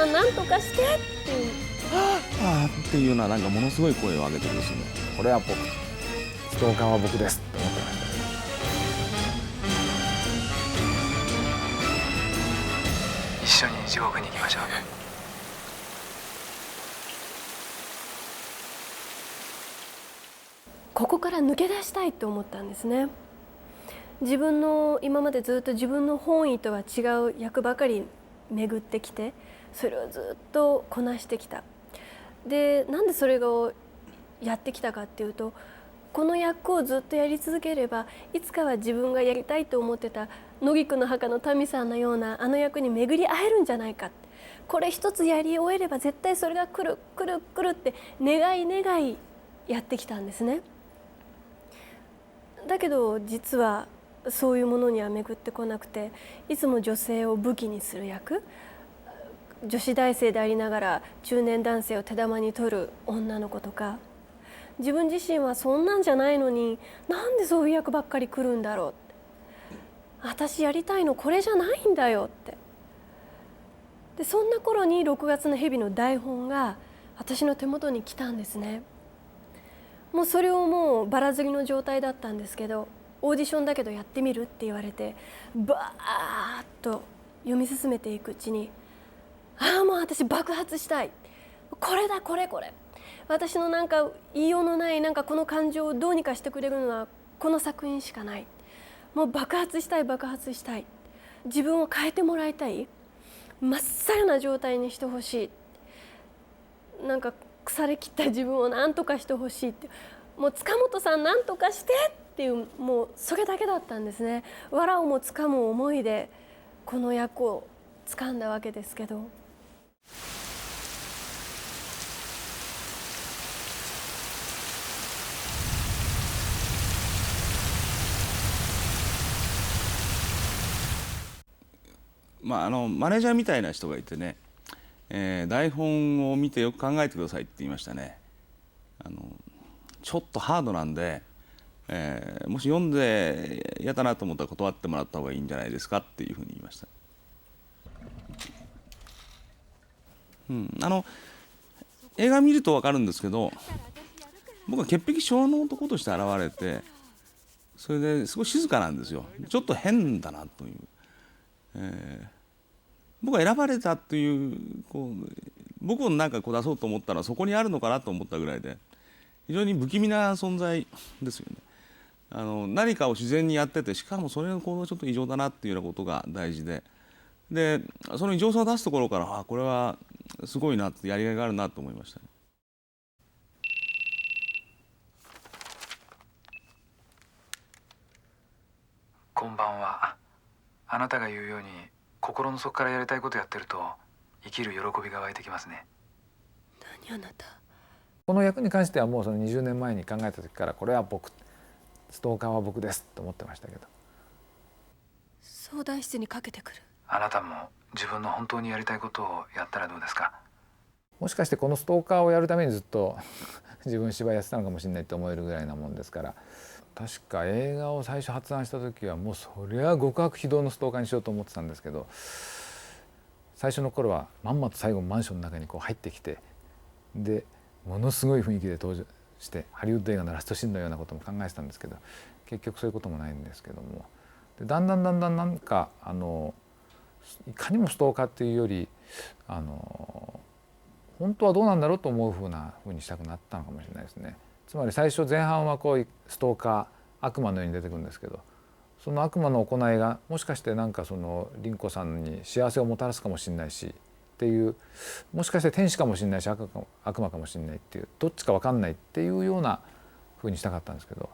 さんなんとかしてっていうっていうようななんかものすごい声を上げてですね、これは僕、ストーカーは僕ですって思ってました。一緒に地獄に行きましょう。ここから抜け出したいって思ったんですね。自分の今までずっと自分の本意とは違う役ばかり巡ってきて、それをずっとこなしてきた。で、なんでそれをやってきたかっていうと、この役をずっとやり続ければいつかは自分がやりたいと思ってた野菊の墓の民さんのようなあの役に巡り会えるんじゃないか、これ一つやり終えれば絶対それが来る来る来るって願い願いやってきたんですね。だけど実はそういうものには巡ってこなくて、いつも女性を武器にする役、女子大生でありながら中年男性を手玉に取る女の子とか、自分自身はそんなんじゃないのになんでそういう役ばっかり来るんだろうって、私やりたいのこれじゃないんだよって。でそんな頃に6月の蛇の台本が私の手元に来たんですね。もうそれをもうバラ釣りの状態だったんですけど、オーディションだけどやってみるって言われてバーッと読み進めていくうちに、もう私爆発したい、これだこれこれ、私のなんか言いようのないなんかこの感情をどうにかしてくれるのはこの作品しかない、もう爆発したい爆発したい、自分を変えてもらいたい、まっさらな状態にしてほしい、なんか腐れ切った自分を何とかしてほしいって、もう塚本さん何とかしてっていう、もうそれだけだったんですね。藁をもつかむ思いでこの役を掴んだわけですけど、マネージャーみたいな人がいてね、台本を見てよく考えてくださいって言いましたね。ちょっとハードなんで、もし読んで嫌だなと思ったら断ってもらった方がいいんじゃないですかっていうふうに言いました。映画見ると分かるんですけど、僕は潔癖症の男として現れて、それですごい静かなんですよ。ちょっと変だなという、僕が選ばれたという、僕をなんか出そうと思ったらそこにあるのかなと思ったぐらいで、非常に不気味な存在ですよね。何かを自然にやってて、しかもそれの行動がちょっと異常だなっていうようなことが大事で、その異常さを出すところから、これはすごいなって、やりがいがあるなと思いましたね。こんばんは。あなたが言うように心の底からやりたいことやってると生きる喜びが湧いてきますね。何あなた。この役に関してはもうその20年前に考えた時から、これは僕、ストーカーは僕ですと思ってましたけど。相談室にかけてくる。あなたも自分の本当にやりたいことをやったらどうですか。もしかしてこのストーカーをやるためにずっと自分芝居やってたのかもしれないと思えるぐらいなもんですから。確か映画を最初発案した時はもうそりゃ極悪非道のストーカーにしようと思ってたんですけど、最初の頃はまんまと最後マンションの中に入ってきて、でものすごい雰囲気で登場してハリウッド映画のラストシーンのようなことも考えてたんですけど、結局そういうこともないんですけども、でだんだんなんかいかにもストーカーっていうより本当はどうなんだろうと思うふうにしたくなったのかもしれないですね。つまり最初前半はストーカー悪魔のように出てくるんですけど、その悪魔の行いがもしかしてなんかその凛子さんに幸せをもたらすかもしれないしっていう、もしかして天使かもしれないし悪魔かもしれないっていう、どっちか分かんないっていうようなふうにしたかったんですけど。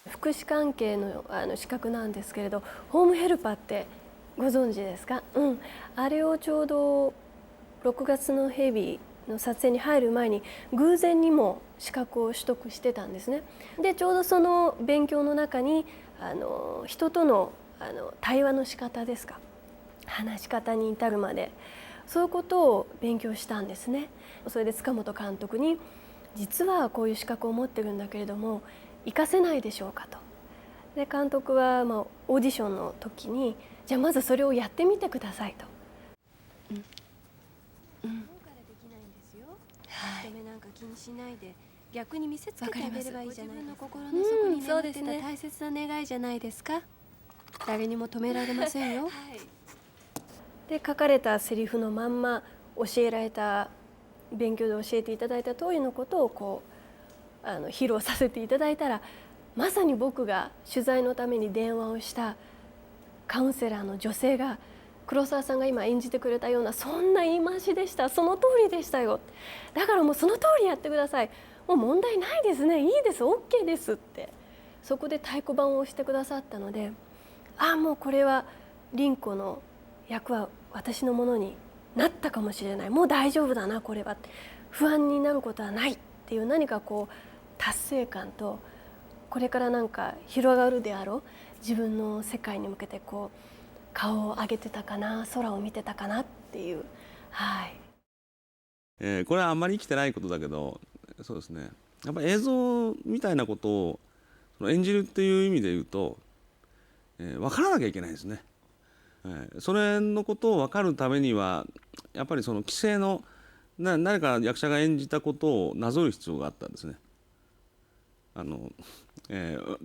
福祉関係の資格なんですけれど、ホームヘルパーってご存知ですか？あれをちょうど6月の蛇の撮影に入る前に偶然にも資格を取得してたんですね。でちょうどその勉強の中に人との対話の仕方ですか、話し方に至るまでそういうことを勉強したんですね。それで塚本監督に実はこういう資格を持ってるんだけれども活かせないでしょうかと。で監督はオーディションの時にじゃあまずそれをやってみてくださいと。人目なんか気にしないで逆に見せつけてあげればいいじゃないですか。心の底に眠ってた大切な願いじゃないですか。誰にも止められませんよ。で書かれたセリフのまんま教えられた勉強で教えていただいた通りのことを披露させていただいたら、まさに僕が取材のために電話をしたカウンセラーの女性が黒沢さんが今演じてくれたようなそんな言い回しでした、その通りでしたよ、だからもうその通りやってください、もう問題ないですね、いいです OK ですって、そこで太鼓判を押してくださったので、もうこれは凛子の役は私のものになったかもしれない、もう大丈夫だなこれは、不安になることはないっていう何か達成感と、これからなんか広がるであろう自分の世界に向けて顔を上げてたかな、空を見てたかなっていう、これはあんまり生きてないことだけど、そうですね、やっぱり映像みたいなことを演じるっていう意味で言うと、分からなきゃいけないですね。それのことを分かるためにはやっぱりその既成の誰か役者が演じたことをなぞる必要があったんですね。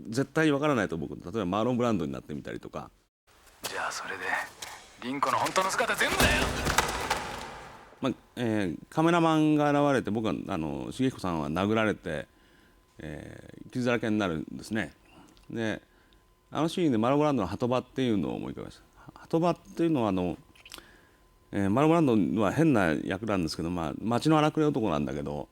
絶対に分からないと僕、例えばマーロン・ブランドになってみたりとか。じゃあそれで凛子の本当の姿全部だよ。カメラマンが現れて、僕は重彦さんは殴られて、傷だらけになるんですね。であのシーンでマーロン・ブランドの鳩場っていうのを思い浮かべました。鳩場っていうのはマーロン・ブランドは変な役なんですけど、町の荒くれ男なんだけど、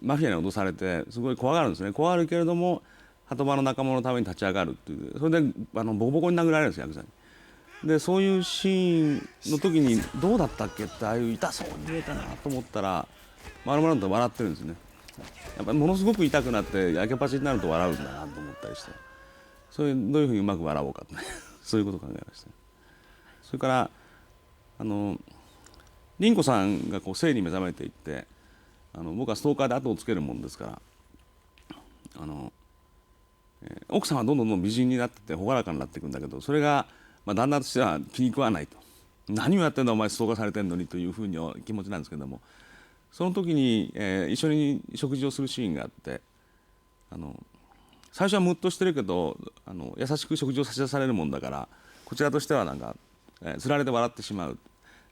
マフィアに脅されてすごい怖がるんですね。怖がるけれども鳩場の仲間のために立ち上がるっていう、それでボコボコに殴られるんですよ、ヤクザに。でそういうシーンの時にどうだったっけって、ああいう痛そうに見えたなと思ったらマーロン・ブランドは笑ってるんですね。やっぱりものすごく痛くなってやけパチになると笑うんだなと思ったりして、そういうどういうふうにうまく笑おうかとそういうことを考えました。それから凛子さんが性に目覚めていって、僕はストーカーで後をつけるもんですから、奥さんはどんどん美人になってて朗らかになっていくんだけど、それが旦那としては気に食わないと、何をやってんだお前ストーカーされてんのにというふうに気持ちなんですけども、その時に、一緒に食事をするシーンがあって、最初はムッとしてるけど優しく食事を差し出されるもんだから、こちらとしてはなんかつられて笑ってしまう。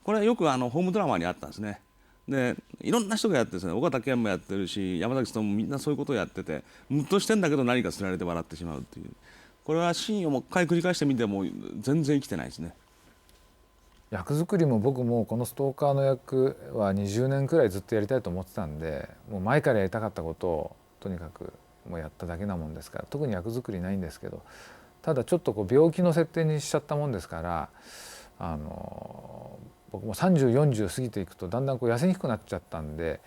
これはよくホームドラマにあったんですね。でいろんな人がやってですね、尾形健もやってるし山崎さんもみんなそういうことをやってて、ムッとしてんだけど何かつられて笑ってしまうっていう、これはシーンをもう一回繰り返してみても全然生きてないですね。役作りも僕もこのストーカーの役は20年くらいずっとやりたいと思ってたんで、もう前からやりたかったことをとにかくもうやっただけなもんですから、特に役作りないんですけど、ただちょっと病気の設定にしちゃったもんですから、僕も30、40過ぎていくとだんだん痩せにくくなっちゃったんで、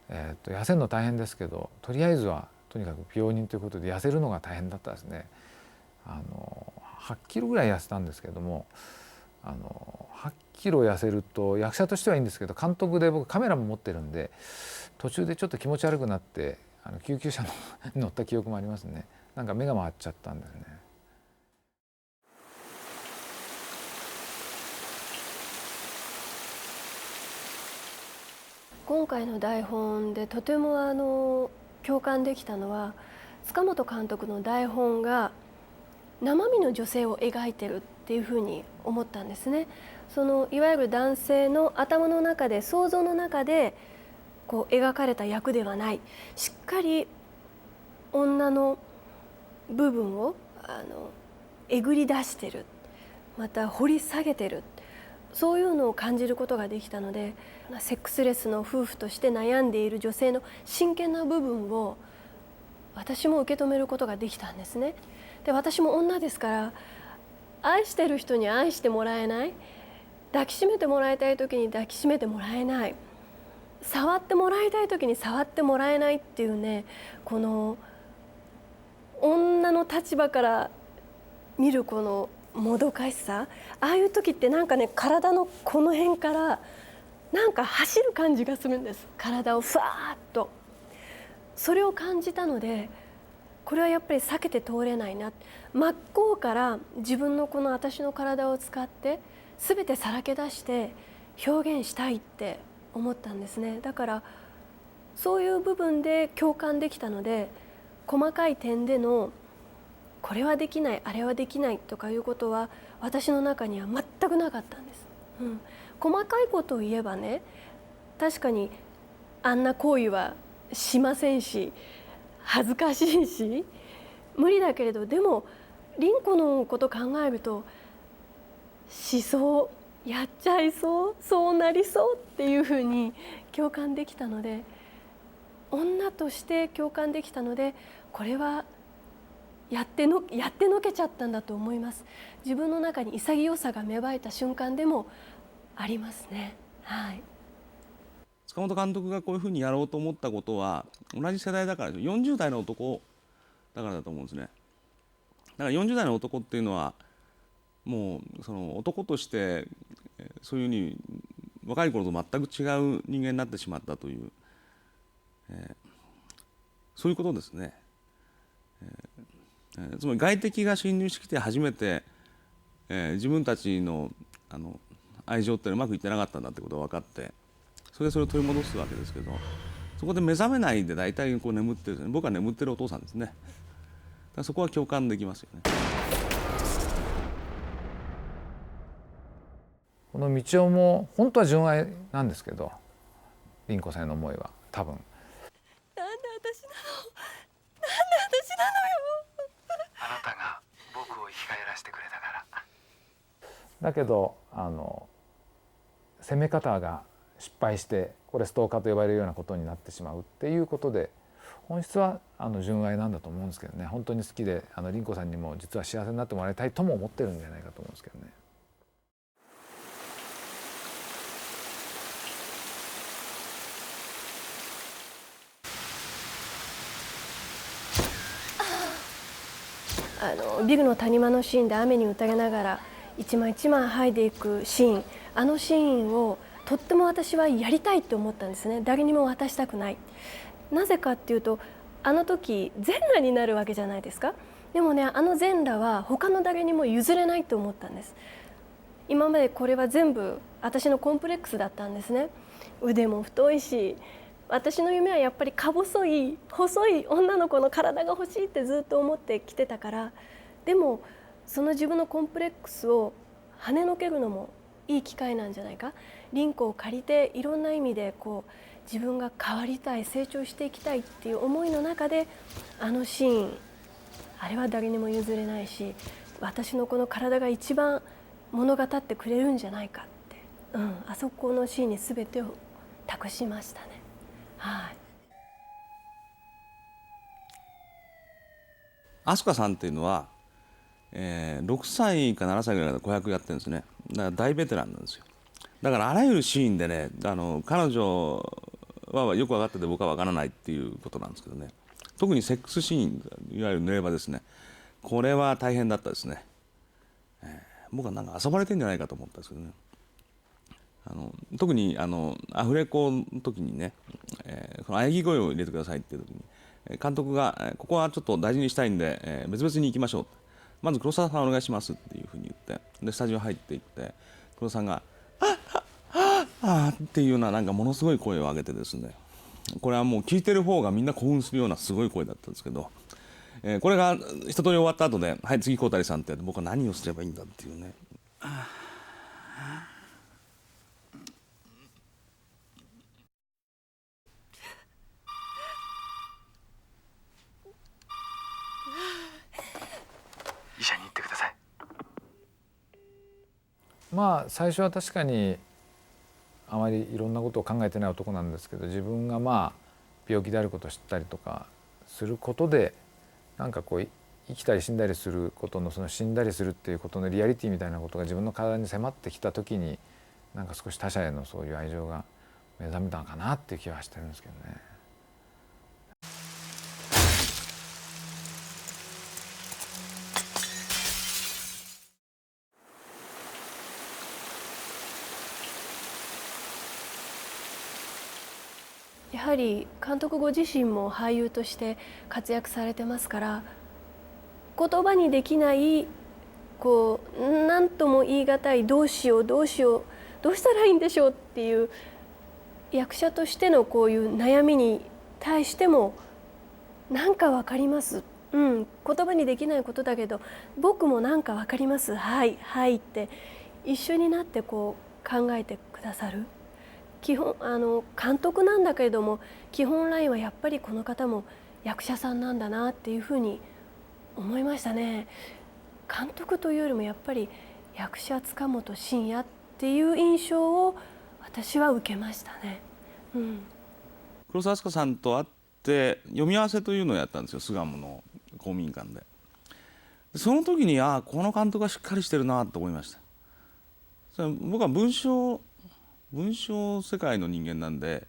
痩せるの大変ですけど、とりあえずはとにかく病人ということで痩せるのが大変だったですね。8キロぐらい痩せたんですけども、8キロ痩せると役者としてはいいんですけど、監督で僕カメラも持ってるんで、途中でちょっと気持ち悪くなって救急車に乗った記憶もありますね。なんか目が回っちゃったんですね。今回の台本でとても共感できたのは、塚本監督の台本が生身の女性を描いてるっていうふうに思ったんですね。いわゆる男性の頭の中で想像の中で描かれた役ではない、しっかり女の部分をえぐり出してる、また掘り下げてる、そういうのを感じることができたので、セックスレスの夫婦として悩んでいる女性の真剣な部分を私も受け止めることができたんですね。で、私も女ですから、愛してる人に愛してもらえない、抱きしめてもらいたい時に抱きしめてもらえない、触ってもらいたい時に触ってもらえないっていうね、この女の立場から見るこのもどかしさ、ああいう時ってなんかね、体のこの辺からなんか走る感じがするんです。体をふわーっとそれを感じたので、これはやっぱり避けて通れないな。真っ向から自分のこの私の体を使って全てさらけ出して表現したいって思ったんですね。だからそういう部分で共感できたので、細かい点でのこれはできないあれはできないとかいうことは私の中には全くなかったんです、細かいことを言えばね、確かにあんな行為はしませんし恥ずかしいし無理だけれど、でも凛子のこと考えるとしそう、やっちゃいそう、そうなりそうっていうふうに共感できたので、女として共感できたので、これはやってのけちゃったんだと思います。自分の中に潔さが芽生えた瞬間でもありますね。はい。塚本監督がこういうふうにやろうと思ったことは同じ世代だからです。40代の男だからだと思うんですね。だから40代の男っていうのはもうその男としてそういうふうに若い頃と全く違う人間になってしまったという、そういうことですね。つまり外敵が侵入してきて初めて、自分たちの愛情ってうまくいってなかったんだってことが分かって、それを取り戻すわけですけど、そこで目覚めないで大体こう眠ってる、僕は眠ってるお父さんですね。だからそこは共感できますよね。この道夫も本当は純愛なんですけど、凛子さんへの思いは多分。なんで私なの、なんで私なのよ。あなたが僕を生き返らせてくれたから。だけど攻め方が失敗してこれストーカーと呼ばれるようなことになってしまうっていうことで、本質は純愛なんだと思うんですけどね。本当に好きで凛子さんにも実は幸せになってもらいたいとも思ってるんじゃないかと思うんですけどね。ビルの谷間のシーンで雨に打たれながら一枚一枚剥いでいくシーン、あのシーンをとっても私はやりたいって思ったんですね。誰にも渡したくない。なぜかっていうと、あの時全裸になるわけじゃないですか。でもね、あの全裸は他の誰にも譲れないと思ったんです。今までこれは全部私のコンプレックスだったんですね。腕も太いし、私の夢はやっぱりか細い細い女の子の体が欲しいってずっと思ってきてたから。でもその自分のコンプレックスを跳ねのけるのもいい機会なんじゃないか。凛子を借りていろんな意味でこう自分が変わりたい、成長していきたいっていう思いの中で、あのシーン、あれは誰にも譲れないし、私のこの体が一番物語ってくれるんじゃないかって、あそこのシーンに全てを託しましたね。はい。飛鳥さんっていうのは、6歳か7歳ぐらいから子役やってるんですね。だから大ベテランなんですよ。だからあらゆるシーンでね、彼女はよく分かってて僕は分からないっていうことなんですけどね。特にセックスシーン、いわゆる濡れ場ですね。これは大変だったですね。僕はなんか遊ばれてんじゃないかと思ったんですけどね。特にアフレコの時にね、この喘ぎ声を入れてくださいっていう時に監督がここはちょっと大事にしたいんで、別々に行きましょう、まず黒沢さんお願いしますっていうふうに言って、でスタジオ入っていって黒沢さんがあっていうような、なんかものすごい声を上げてですね、これはもう聞いてる方がみんな興奮するようなすごい声だったんですけど、これが一通り終わった後で「はい次小谷さん」って僕は何をすればいいんだっていうね。医者に行ってください。まあ最初は確かにあまりいろんなことを考えてない男なんですけど、自分がまあ病気であることを知ったりとかすることで、なんかこう生きたり死んだりすることの、その死んだりするっていうことのリアリティみたいなことが自分の体に迫ってきた時に、なんか少し他者へのそういう愛情が目覚めたのかなっていう気はしてるんですけどね。やはり監督ご自身も俳優として活躍されてますから、言葉にできない何とも言い難いどうしようどうしようどうしたらいいんでしょうっていう役者としてのこういう悩みに対してもなんかわかります、言葉にできないことだけど僕もなんかわかります、はいはいって一緒になって考えてくださる。基本監督なんだけれども基本ラインはやっぱりこの方も役者さんなんだなっていうふうに思いましたね。監督というよりもやっぱり役者塚本慎也っていう印象を私は受けましたね。黒澤明日香さんと会って読み合わせというのをやったんですよ、巣鴨の公民館で。その時にこの監督がしっかりしてるなと思いました。それ僕は文章世界の人間なんで、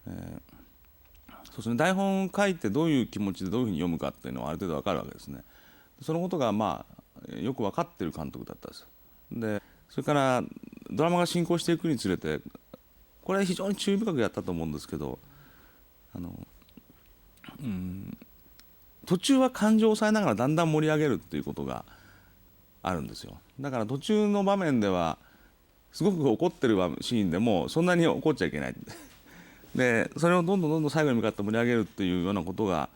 そうですね、台本を書いてどういう気持ちでどういうふうに読むかっていうのはある程度分かるわけですね。そのことがよく分かってる監督だったんです。でそれからドラマが進行していくにつれてこれは非常に注意深くやったと思うんですけど、途中は感情を抑えながらだんだん盛り上げるっていうことがあるんですよ。だから途中の場面ではすごく怒ってるシーンでもそんなに怒っちゃいけないでそれをどんどん最後に向かって盛り上げるっていうようなことが、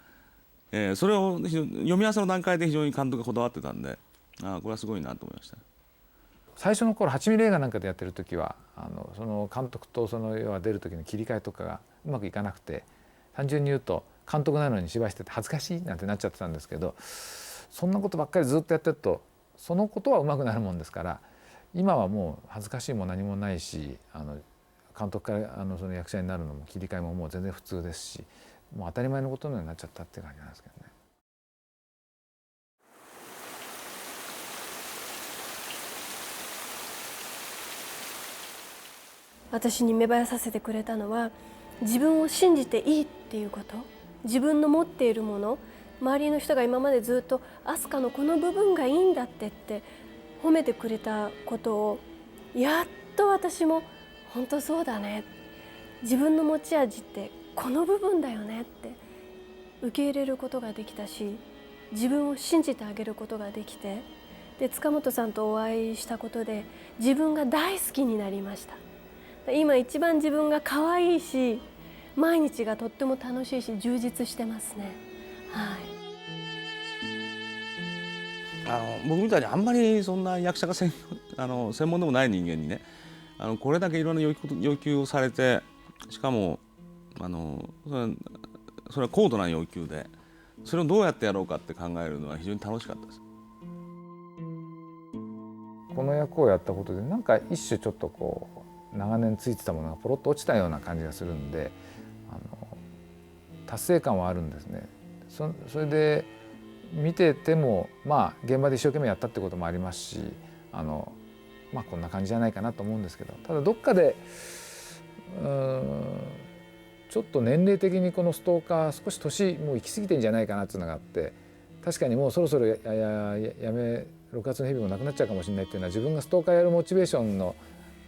それを読み合わせの段階で非常に監督がこだわってたんで、これはすごいなと思いました。最初の頃8ミリ映画なんかでやってる時はその監督と要は出る時の切り替えとかがうまくいかなくて、単純に言うと監督なのに芝居してて恥ずかしいなんてなっちゃってたんですけど、そんなことばっかりずっとやってるとそのことはうまくなるもんですから、今はもう恥ずかしいも何もないし、監督からその役者になるのも切り替えももう全然普通ですし、もう当たり前のことのようになっちゃったっていう感じなんですけどね。私に芽生えさせてくれたのは、自分を信じていいっていうこと、自分の持っているもの、周りの人が今までずっと飛鳥のこの部分がいいんだって褒めてくれたことを、やっと私も本当そうだね、自分の持ち味ってこの部分だよねって受け入れることができたし、自分を信じてあげることができて、で塚本さんとお会いしたことで自分が大好きになりました。今一番自分が可愛いし、毎日がとっても楽しいし充実してますね。僕みたいにあんまりそんな役者が専門でもない人間にね、これだけいろんな要求をされて、しかもそれは高度な要求で、それをどうやってやろうかって考えるのは非常に楽しかったです。この役をやったことでなんか一種ちょっと長年ついてたものがポロッと落ちたような感じがするんで、達成感はあるんですね。それで見てても現場で一生懸命やったってこともありますし、こんな感じじゃないかなと思うんですけど、ただどっかでちょっと年齢的にこのストーカー少し年もう行き過ぎてんじゃないかなっていうのがあって、確かにもうそろそろやめ6月の蛇もなくなっちゃうかもしれないっていうのは、自分がストーカーやるモチベーションの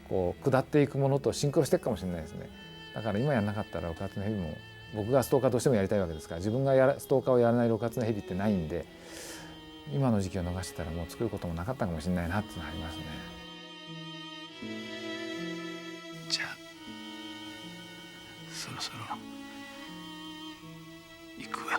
下っていくものとシンクロしていくかもしれないですね。だから今やんなかったら6月の蛇も僕がストーカーとしてもやりたいわけですから、自分がストーカーをやらない6月の蛇ってないんで、今の時期を逃してたらもう作ることもなかったかもしれないなっていうのがありますね。じゃあそろそろ行くわ。